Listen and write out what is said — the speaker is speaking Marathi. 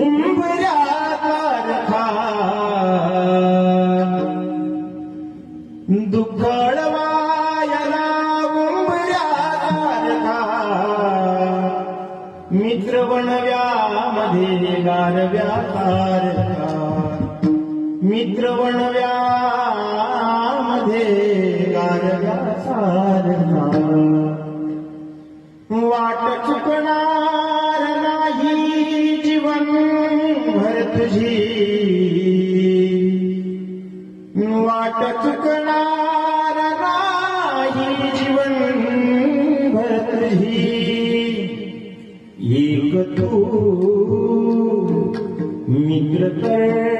उंबऱ्यासारखा दुःखळवायला उंबऱ्यासारखा मित्र वणव्यामध्ये गारव्यासारखा मित्र वणव्यामध्ये गारव्यासारखा वाट चुकणार नाही जीवन भर तुझी वाट चुकणार नाही जीवन भर तुझी एक तू मित्र कर